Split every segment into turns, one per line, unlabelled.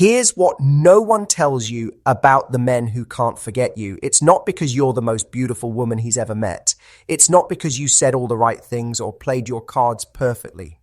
Here's what no one tells you about the men who can't forget you. It's not because you're the most beautiful woman he's ever met. It's not because you said all the right things or played your cards perfectly.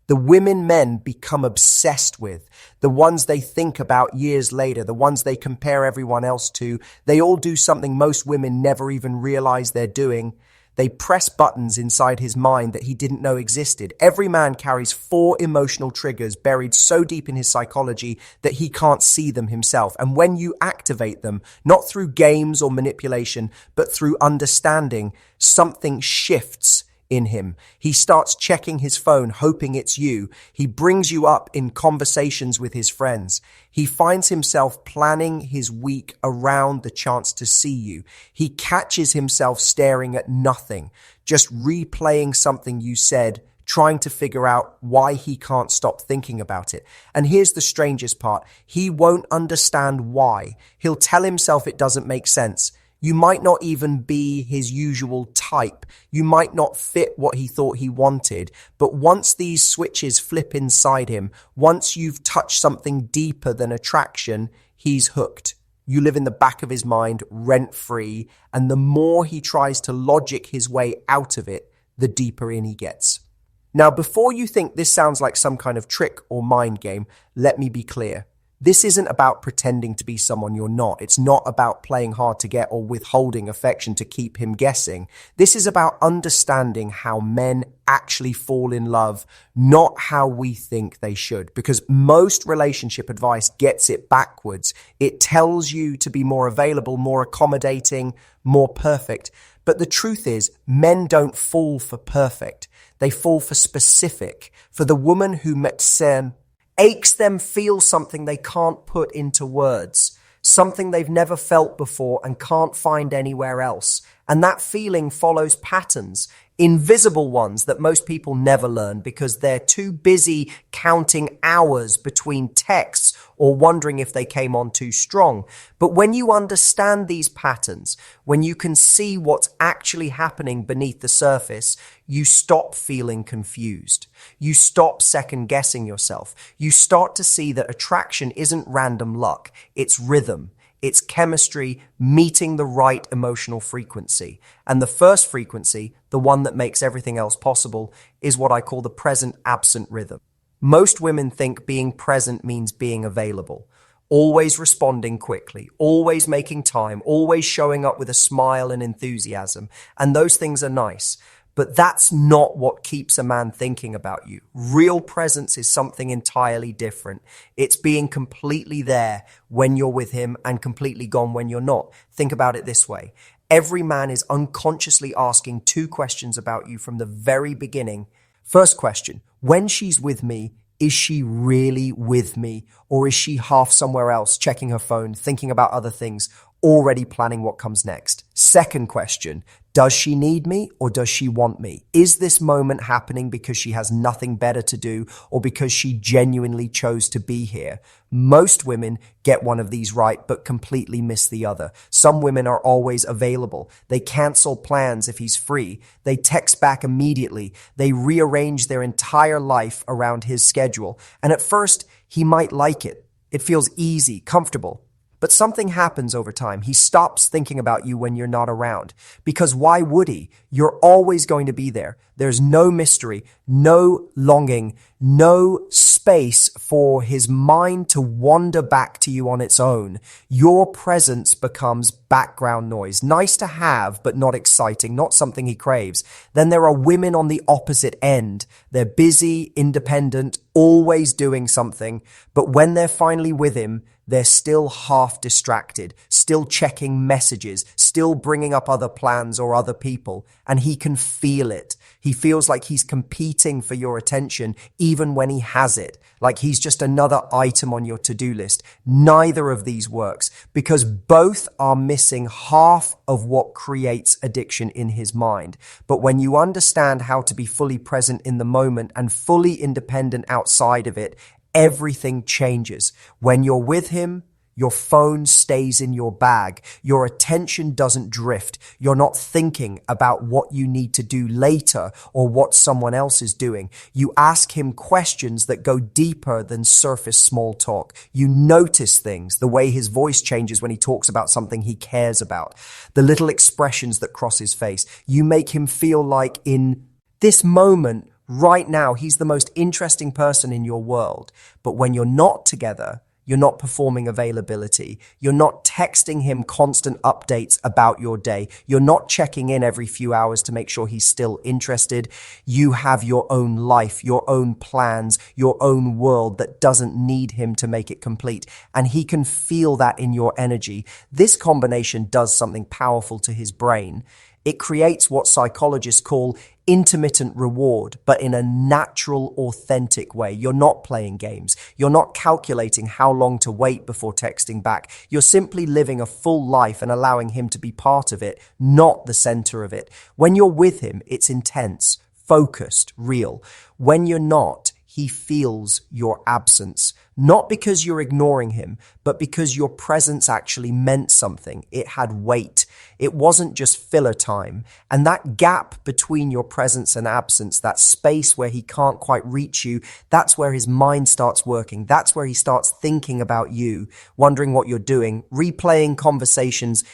The women men become obsessed with, the ones they think about years later, the ones they compare everyone else to, they all do something most women never even realize they're doing. They press buttons inside his mind that he didn't know existed. Every man carries 4 emotional triggers buried so deep in his psychology that he can't see them himself. And when you activate them, not through games or manipulation, but through understanding, something shifts in him. He starts checking his phone, hoping it's you. He brings you up in conversations with his friends. He finds himself planning his week around the chance to see you. He catches himself staring at nothing, just replaying something you said, trying to figure out why he can't stop thinking about it. And here's the strangest part. He won't understand why. He'll tell himself it doesn't make sense. You might not even be his usual type. You might not fit what he thought he wanted. But once these switches flip inside him, once you've touched something deeper than attraction, he's hooked. You live in the back of his mind, rent-free, and the more he tries to logic his way out of it, the deeper in he gets. Now, before you think this sounds like some kind of trick or mind game, let me be clear. This isn't about pretending to be someone you're not. It's not about playing hard to get or withholding affection to keep him guessing. This is about understanding how men actually fall in love, not how we think they should. Because most relationship advice gets it backwards. It tells you to be more available, more accommodating, more perfect. But the truth is, men don't fall for perfect. They fall for specific. For the woman who aches them feel something they can't put into words, something they've never felt before and can't find anywhere else. And that feeling follows patterns, invisible ones that most people never learn because they're too busy counting hours between texts or wondering if they came on too strong. But when you understand these patterns, when you can see what's actually happening beneath the surface, you stop feeling confused. You stop second guessing yourself. You start to see that attraction isn't random luck. It's rhythm. It's chemistry meeting the right emotional frequency. And the first frequency, the one that makes everything else possible, is what I call the present-absent rhythm. Most women think being present means being available, always responding quickly, always making time, always showing up with a smile and enthusiasm. And those things are nice. But that's not what keeps a man thinking about you. Real presence is something entirely different. It's being completely there when you're with him and completely gone when you're not. Think about it this way. Every man is unconsciously asking 2 questions about you from the very beginning. First question, when she's with me, is she really with me? Or is she half somewhere else, checking her phone, thinking about other things, already planning what comes next? Second question, does she need me or does she want me? Is this moment happening because she has nothing better to do or because she genuinely chose to be here? Most women get one of these right but completely miss the other. Some women are always available. They cancel plans if he's free. They text back immediately. They rearrange their entire life around his schedule. And at first, he might like it. It feels easy, comfortable. But something happens over time. He stops thinking about you when you're not around. Because why would he? You're always going to be there. There's no mystery, no longing, no space for his mind to wander back to you on its own. Your presence becomes background noise. Nice to have, but not exciting, not something he craves. Then there are women on the opposite end. They're busy, independent, always doing something. But when they're finally with him, they're still half distracted, still checking messages, still bringing up other plans or other people, and he can feel it. He feels like he's competing for your attention even when he has it, like he's just another item on your to-do list. Neither of these works because both are missing half of what creates addiction in his mind. But when you understand how to be fully present in the moment and fully independent outside of it, everything changes. When you're with him, Your phone stays in your bag. Your attention doesn't drift. You're not thinking about what you need to do later or what someone else is doing. You ask him questions that go deeper than surface small talk. You notice things, the way his voice changes when he talks about something he cares about, the little expressions that cross his face. You make him feel like in this moment, right now, he's the most interesting person in your world. But when you're not together, you're not performing availability. You're not texting him constant updates about your day. You're not checking in every few hours to make sure he's still interested. You have your own life, your own plans, your own world that doesn't need him to make it complete. And he can feel that in your energy. This combination does something powerful to his brain. It creates what psychologists call intermittent reward, but in a natural, authentic way. You're not playing games. You're not calculating how long to wait before texting back. You're simply living a full life and allowing him to be part of it, not the center of it. When you're with him, it's intense, focused, real. When you're not, he feels your absence. Not because you're ignoring him, but because your presence actually meant something. It had weight. It wasn't just filler time. And that gap between your presence and absence, that space where he can't quite reach you, that's where his mind starts working. That's where he starts thinking about you, wondering what you're doing, replaying conversations,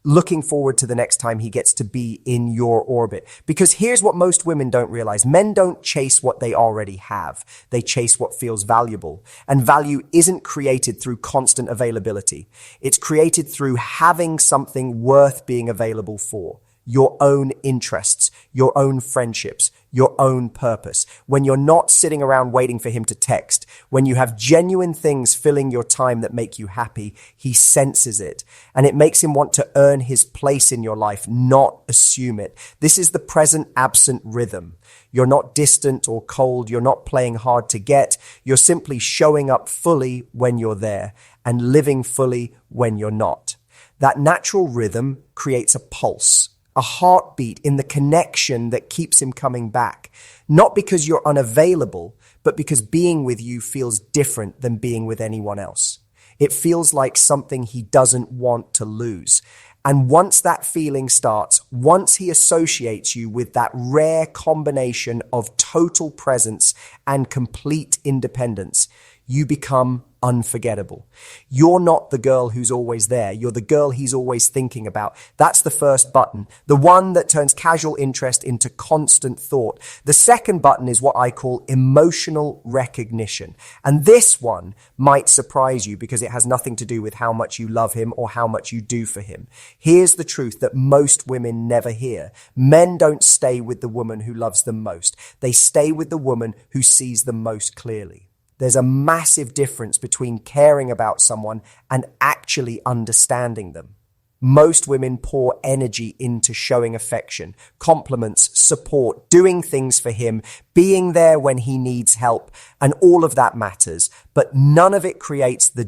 looking forward to the next time he gets to be in your orbit. Because here's what most women don't realize. Men don't chase what they already have. They chase what feels valuable. And value isn't created through constant availability. It's created through having something worth being available for. Your own interests, your own friendships, your own purpose. When you're not sitting around waiting for him to text, when you have genuine things filling your time that make you happy, he senses it. And it makes him want to earn his place in your life, not assume it. This is the present-absent rhythm. You're not distant or cold. You're not playing hard to get. You're simply showing up fully when you're there and living fully when you're not. That natural rhythm creates a pulse, a heartbeat in the connection that keeps him coming back. Not because you're unavailable, but because being with you feels different than being with anyone else. It feels like something he doesn't want to lose. And once that feeling starts, once he associates you with that rare combination of total presence and complete independence, you become unforgettable. You're not the girl who's always there. You're the girl he's always thinking about. That's the first button, the one that turns casual interest into constant thought. The second button is what I call emotional recognition. And this one might surprise you because it has nothing to do with how much you love him or how much you do for him. Here's the truth that most women never hear. Men don't stay with the woman who loves them most. They stay with the woman who sees them most clearly. There's a massive difference between caring about someone and actually understanding them. Most women pour energy into showing affection, compliments, support, doing things for him, being there when he needs help, and all of that matters, but none of it creates the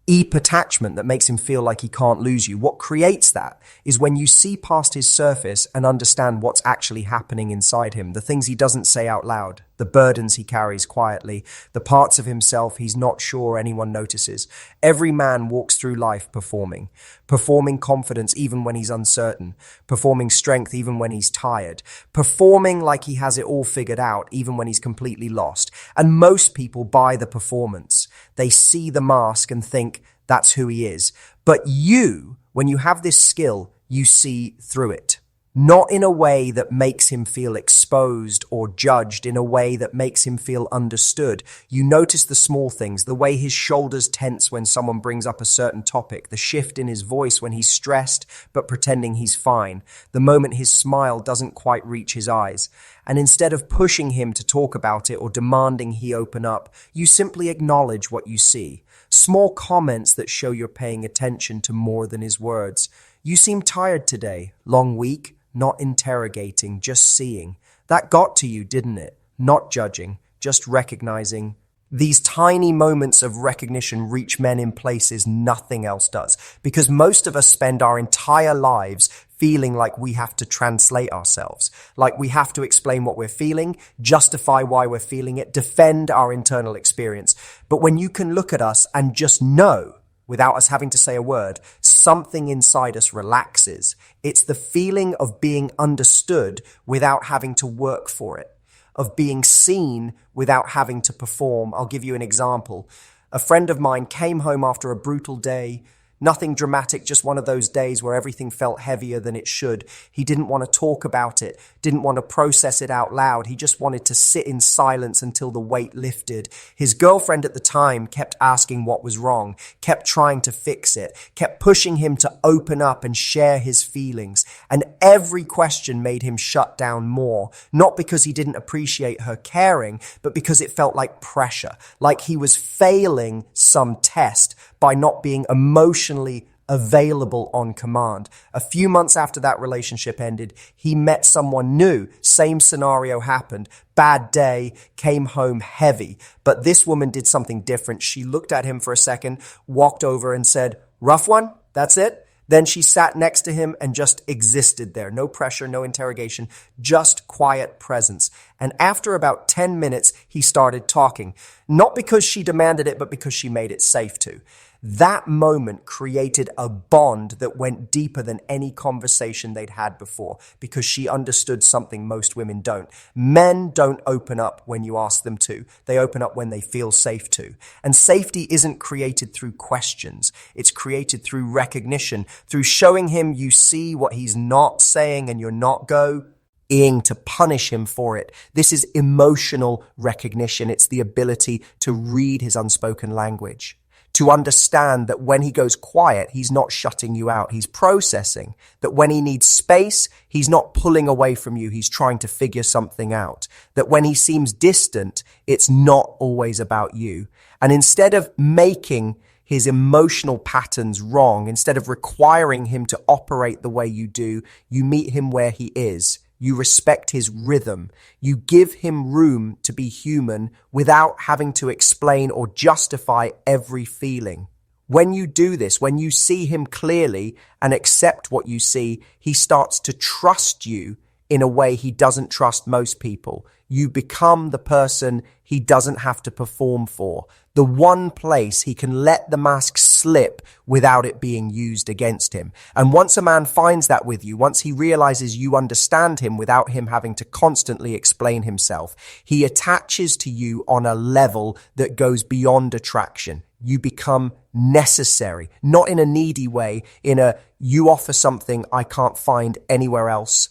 deep attachment that makes him feel like he can't lose you. What creates that is when you see past his surface and understand what's actually happening inside him, the things he doesn't say out loud, the burdens he carries quietly, the parts of himself he's not sure anyone notices. Every man walks through life performing confidence even when he's uncertain, performing strength even when he's tired, performing like he has it all figured out even when he's completely lost. And most people buy the performance. They see the mask and think that's who he is. But you, when you have this skill, you see through it. Not in a way that makes him feel exposed or judged, in a way that makes him feel understood. You notice the small things, the way his shoulders tense when someone brings up a certain topic, the shift in his voice when he's stressed but pretending he's fine, the moment his smile doesn't quite reach his eyes. And instead of pushing him to talk about it or demanding he open up, you simply acknowledge what you see. Small comments that show you're paying attention to more than his words. You seem tired today, long week. Not interrogating, just seeing. That got to you, didn't it? Not judging, just recognizing. These tiny moments of recognition reach men in places nothing else does, because most of us spend our entire lives feeling like we have to translate ourselves, like we have to explain what we're feeling, justify why we're feeling it, defend our internal experience. But when you can look at us and just know without us having to say a word, something inside us relaxes. It's the feeling of being understood without having to work for it, of being seen without having to perform. I'll give you an example. A friend of mine came home after a brutal day. Nothing dramatic, just one of those days where everything felt heavier than it should. He didn't want to talk about it, didn't want to process it out loud. He just wanted to sit in silence until the weight lifted. His girlfriend at the time kept asking what was wrong, kept trying to fix it, kept pushing him to open up and share his feelings. And every question made him shut down more, not because he didn't appreciate her caring, but because it felt like pressure, like he was failing some test by not being emotionally available on command. A few months after that relationship ended, he met someone new. Same scenario happened. Bad day, came home heavy. But this woman did something different. She looked at him for a second, walked over and said, "Rough one? That's it?" Then she sat next to him and just existed there. No pressure, no interrogation, just quiet presence. And after about 10 minutes, he started talking. Not because she demanded it, but because she made it safe to. That moment created a bond that went deeper than any conversation they'd had before, because she understood something most women don't. Men don't open up when you ask them to. They open up when they feel safe to. And safety isn't created through questions. It's created through recognition, through showing him you see what he's not saying and you're not going to punish him for it. This is emotional recognition. It's the ability to read his unspoken language, to understand that when he goes quiet, he's not shutting you out. He's processing. That when he needs space, he's not pulling away from you. He's trying to figure something out. That when he seems distant, it's not always about you. And instead of making his emotional patterns wrong, instead of requiring him to operate the way you do, you meet him where he is. You respect his rhythm. You give him room to be human without having to explain or justify every feeling. When you do this, when you see him clearly and accept what you see, he starts to trust you in a way he doesn't trust most people. You become the person he doesn't have to perform for. The one place he can let the mask slip without it being used against him. And once a man finds that with you, once he realizes you understand him without him having to constantly explain himself, he attaches to you on a level that goes beyond attraction. You become necessary, not in a needy way, in a you offer something I can't find anywhere else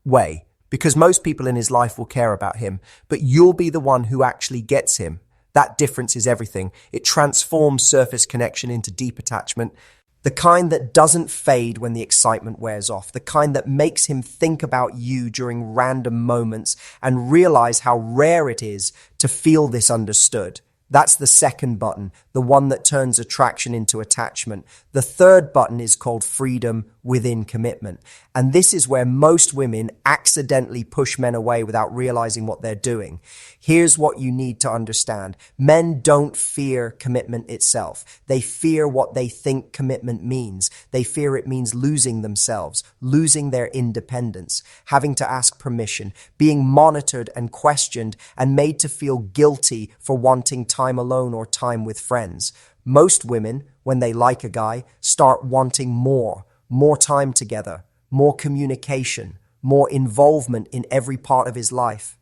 way. Because most people in his life will care about him, but you'll be the one who actually gets him. That difference is everything. It transforms surface connection into deep attachment, the kind that doesn't fade when the excitement wears off, the kind that makes him think about you during random moments and realize how rare it is to feel this understood. That's the second button, the one that turns attraction into attachment. The third button is called freedom within commitment. And this is where most women accidentally push men away without realizing what they're doing. Here's what you need to understand. Men don't fear commitment itself. They fear what they think commitment means. They fear it means losing themselves, losing their independence, having to ask permission, being monitored and questioned and made to feel guilty for wanting time alone or time with friends. Most women, when they like a guy, start wanting more time together, more communication, more involvement in every part of his life.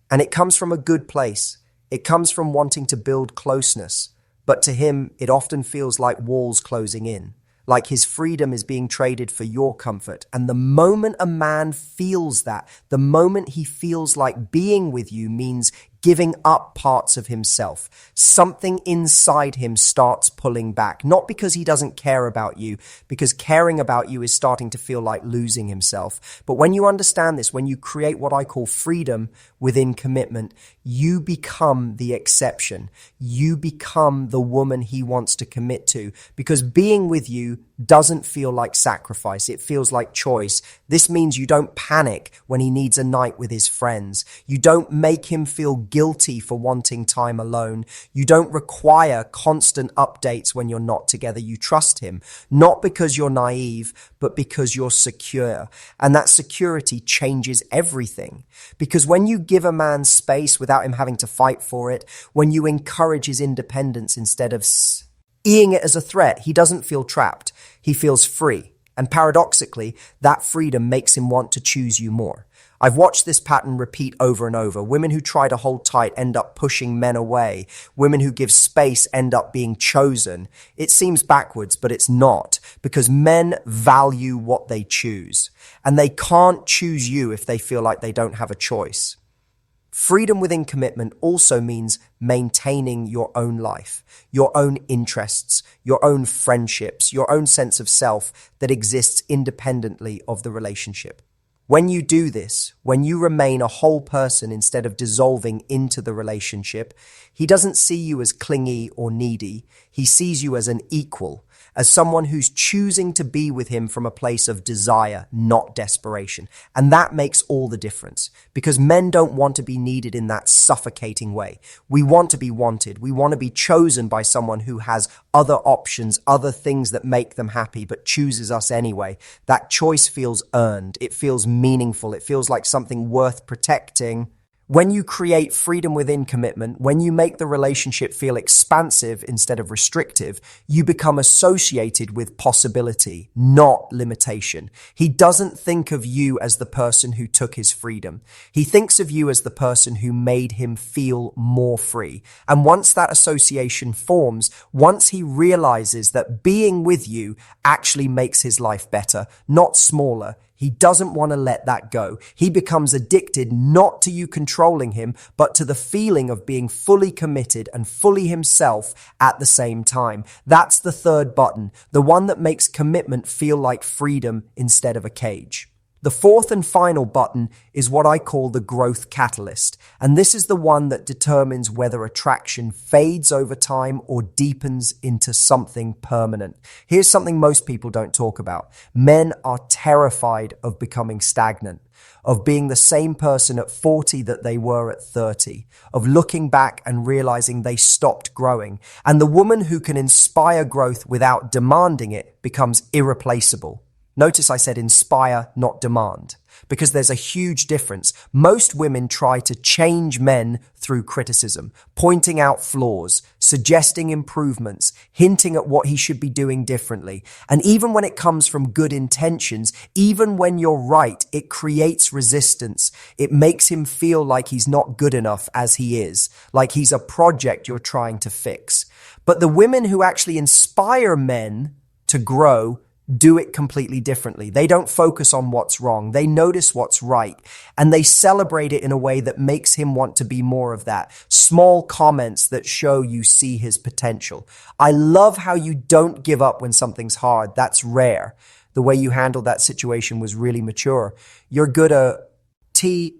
And it comes from a good place. It comes from wanting to build closeness. But to him, it often feels like walls closing in, like his freedom is being traded for your comfort. And the moment a man feels that, the moment he feels like being with you means giving up parts of himself, something inside him starts pulling back. Not because he doesn't care about you, because caring about you is starting to feel like losing himself. But when you understand this, when you create what I call freedom within commitment, you become the exception. You become the woman he wants to commit to, because being with you doesn't feel like sacrifice. It feels like choice. This means you don't panic when he needs a night with his friends. You don't make him feel guilty for wanting time alone. You don't require constant updates when you're not together. You trust him, not because you're naive, but because you're secure. And that security changes everything. Because when you give a man space without him having to fight for it, when you encourage his independence instead of Eyeing it as a threat, he doesn't feel trapped. He feels free. And paradoxically, that freedom makes him want to choose you more. I've watched this pattern repeat over and over. Women who try to hold tight end up pushing men away. Women who give space end up being chosen. It seems backwards, but it's not, because men value what they choose. And they can't choose you if they feel like they don't have a choice. Freedom within commitment also means maintaining your own life, your own interests, your own friendships, your own sense of self that exists independently of the relationship. When you do this, when you remain a whole person instead of dissolving into the relationship, he doesn't see you as clingy or needy. He sees you as an equal, as someone who's choosing to be with him from a place of desire, not desperation. And that makes all the difference, because men don't want to be needed in that suffocating way. We want to be wanted. We want to be chosen by someone who has other options, other things that make them happy, but chooses us anyway. That choice feels earned. It feels meaningful. It feels like something worth protecting. When you create freedom within commitment, when you make the relationship feel expansive instead of restrictive, you become associated with possibility, not limitation. He doesn't think of you as the person who took his freedom. He thinks of you as the person who made him feel more free. And once that association forms, once he realizes that being with you actually makes his life better, not smaller, he doesn't want to let that go. He becomes addicted not to you controlling him, but to the feeling of being fully committed and fully himself at the same time. That's the third button, the one that makes commitment feel like freedom instead of a cage. The fourth and final button is what I call the growth catalyst, and this is the one that determines whether attraction fades over time or deepens into something permanent. Here's something most people don't talk about. Men are terrified of becoming stagnant, of being the same person at 40 that they were at 30, of looking back and realizing they stopped growing. And the woman who can inspire growth without demanding it becomes irreplaceable. Notice I said inspire, not demand, because there's a huge difference. Most women try to change men through criticism, pointing out flaws, suggesting improvements, hinting at what he should be doing differently. And even when it comes from good intentions, even when you're right, it creates resistance. It makes him feel like he's not good enough as he is, like he's a project you're trying to fix. But the women who actually inspire men to grow do it completely differently. They don't focus on what's wrong. They notice what's right, and they celebrate it in a way that makes him want to be more of that. Small comments that show you see his potential. I love how you don't give up when something's hard. That's rare. The way you handled that situation was really mature. You're good at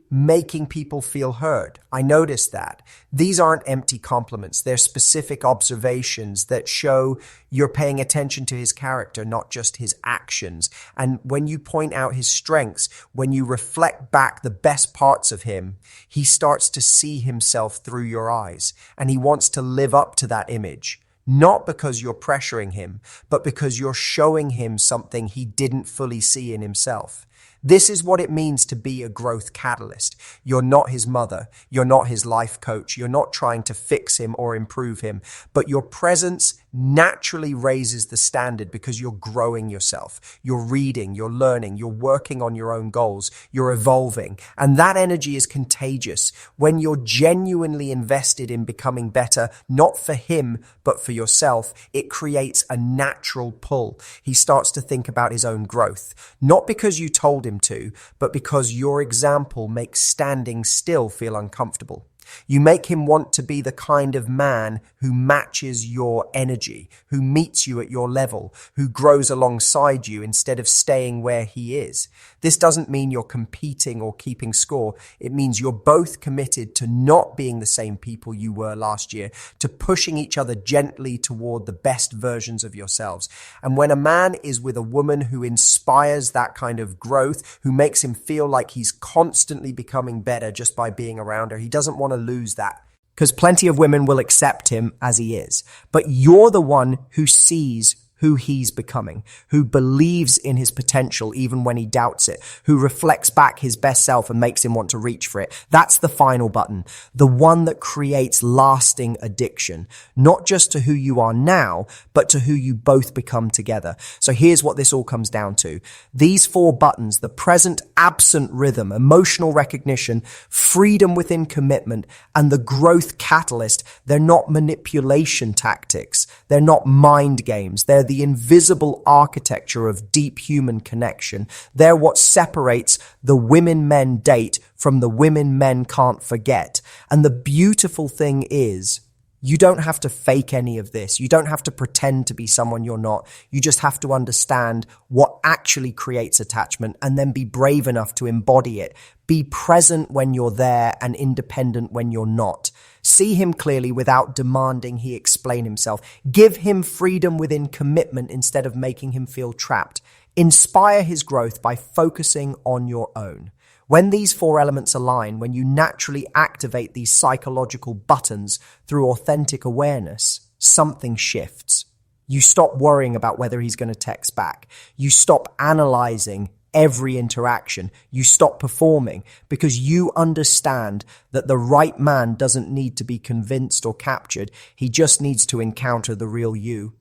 making people feel heard. I noticed that. These aren't empty compliments. They're specific observations that show you're paying attention to his character, not just his actions. And when you point out his strengths, when you reflect back the best parts of him, he starts to see himself through your eyes, and he wants to live up to that image. Not because you're pressuring him, but because you're showing him something he didn't fully see in himself. This is what it means to be a growth catalyst. You're not his mother. You're not his life coach. You're not trying to fix him or improve him. But your presence naturally raises the standard because you're growing yourself. You're reading, you're learning, you're working on your own goals, you're evolving. And that energy is contagious. When you're genuinely invested in becoming better, not for him, but for yourself, it creates a natural pull. He starts to think about his own growth, not because you told him to, but because your example makes standing still feel uncomfortable. You make him want to be the kind of man who matches your energy, who meets you at your level, who grows alongside you instead of staying where he is. This doesn't mean you're competing or keeping score. It means you're both committed to not being the same people you were last year, to pushing each other gently toward the best versions of yourselves. And when a man is with a woman who inspires that kind of growth, who makes him feel like he's constantly becoming better just by being around her, he doesn't want to lose that, because plenty of women will accept him as he is. But you're the one who sees who he's becoming, who believes in his potential even when he doubts it, who reflects back his best self and makes him want to reach for it. That's the final button, the one that creates lasting addiction, not just to who you are now, but to who you both become together. So here's what this all comes down to. These 4 buttons, the present absent rhythm, emotional recognition, freedom within commitment, and the growth catalyst, they're not manipulation tactics. They're not mind games. They're the invisible architecture of deep human connection. They're what separates the women men date from the women men can't forget. And the beautiful thing is, you don't have to fake any of this. You don't have to pretend to be someone you're not. You just have to understand what actually creates attachment and then be brave enough to embody it. Be present when you're there and independent when you're not. See him clearly without demanding he explain himself. Give him freedom within commitment instead of making him feel trapped. Inspire his growth by focusing on your own. When these 4 elements align, when you naturally activate these psychological buttons through authentic awareness, something shifts. You stop worrying about whether he's going to text back. You stop analyzing every interaction. You stop performing because you understand that the right man doesn't need to be convinced or captured. He just needs to encounter the real you.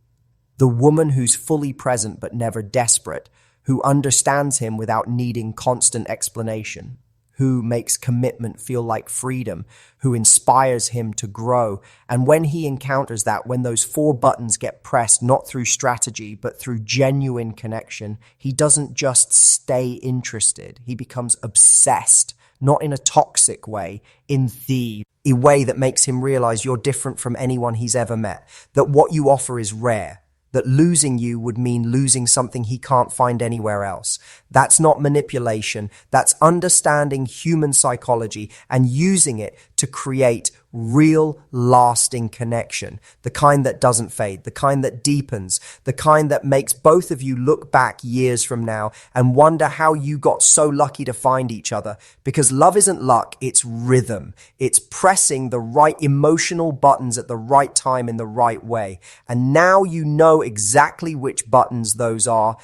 The woman who's fully present but never desperate, who understands him without needing constant explanation, who makes commitment feel like freedom, who inspires him to grow. And when he encounters that, when those 4 buttons get pressed, not through strategy, but through genuine connection, he doesn't just stay interested. He becomes obsessed, not in a toxic way, in a way that makes him realize you're different from anyone he's ever met, that what you offer is rare, that losing you would mean losing something he can't find anywhere else. That's not manipulation. That's understanding human psychology and using it to create real, lasting connection. The kind that doesn't fade, the kind that deepens, the kind that makes both of you look back years from now and wonder how you got so lucky to find each other. Because love isn't luck, it's rhythm. It's pressing the right emotional buttons at the right time in the right way. And now you know exactly which buttons those are.